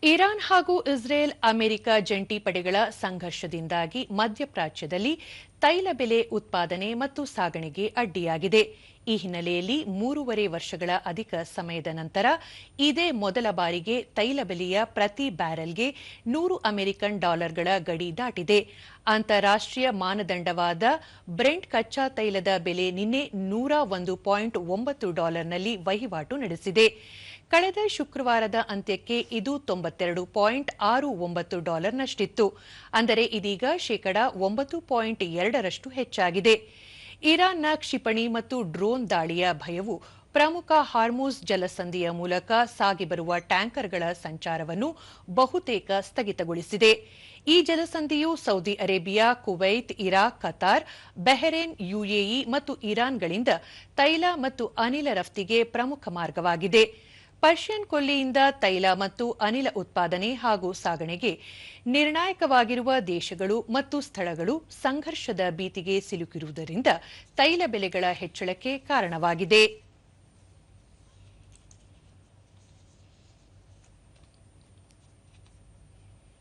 Iran ಹಾಗೂ Israel America ಜಂಟಿ ಪಡೆಗಳ ಸಂಘರ್ಷದಿಂದಾಗಿ ಮಧ್ಯಪ್ರಾಚ್ಯದಲ್ಲಿ ತೈಲ ಬೆಲೆ ಉತ್ಪಾದನೆ ಮತ್ತು ಸಾಗಣೆಗೆ ಅಡ್ಡಿಯಾಗಿದೆ. ಈ ಹಿನ್ನೆಲೆಯಲ್ಲಿ 3.5 ವರ್ಷಗಳ ಅಧಿಕ ಸಮಯದ ನಂತರ ಇದೇ ಮೊದಲ ಬಾರಿಗೆ ತೈಲ ಬೆಲೆಯ ಪ್ರತಿ ಬ್ಯಾರೆಲ್ಗೆ $100 ಗಡಿ ದಾಟಿದೆ. ಅಂತಾರಾಷ್ಟ್ರೀಯ ಮಾನದಂಡವಾದ ಬ್ರೆಂಟ್ ಕಚ್ಚಾ ತೈಲದ ಬೆಲೆ ನಿನ್ನೆ $101.9ನಲ್ಲಿ ವಹಿವಾಟು ನಡೆಸಿದೆ. ಕಳೆದ ಶುಕ್ರವಾರದ ಅಂತ್ಯಕ್ಕೆ ಇದು $92.69ನಷ್ಟಿತ್ತು. ಅಂದರೆ ಇದೀಗ ಶೇಕಡಾ 9.2ರಷ್ಟು ಹೆಚ್ಚಾಗಿದೆ. ಇರಾನ್ನ ಕ್ಷಿಪಣಿ ಮತ್ತು ಡ್ರೋನ್ ದಾಳಿಯ ಭಯವು ಪ್ರಮುಖ ಹಾರ್ಮುಜ್ ಜಲಸಂಧಿಯ ಮೂಲಕ ಸಾಗಿಬರುವ ಟ್ಯಾಂಕರ್ಗಳ ಸಂಚಾರವನ್ನು ಬಹುತೇಕ ಸ್ಥಗಿತಗೊಳಿಸಿದೆ. ಈ ಜಲಸಂಧಿಯು Saudi Arabia, Kuwait, Iraq, Qatar, Bahrain, UAE ಮತ್ತು ಇರಾನ್ಗಳಿಂದ ತೈಲ ಮತ್ತು ಅನಿಲ ರಫ್ತಿಗೆ ಪ್ರಮುಖ ಮಾರ್ಗವಾಗಿದೆ. ಪರ್ಷಿಯನ್ ಕೊಲ್ಲಿಯಿಂದ ತೈಲ ಮತ್ತು ಅನಿಲ ಉತ್ಪಾದನೆ ಹಾಗೂ ಸಾಗಣೆಗೆ ನಿರ್ಣಾಯಕವಾಗಿರುವ ದೇಶಗಳು ಮತ್ತು ಸ್ಥಳಗಳು ಸಂಘರ್ಷದ ಭೀತಿಗೆ ಸಿಲುಕಿರುವುದರಿಂದ ತೈಲ ಬೆಲೆಗಳ ಹೆಚ್ಚಳಕ್ಕೆ ಕಾರಣವಾಗಿದೆ.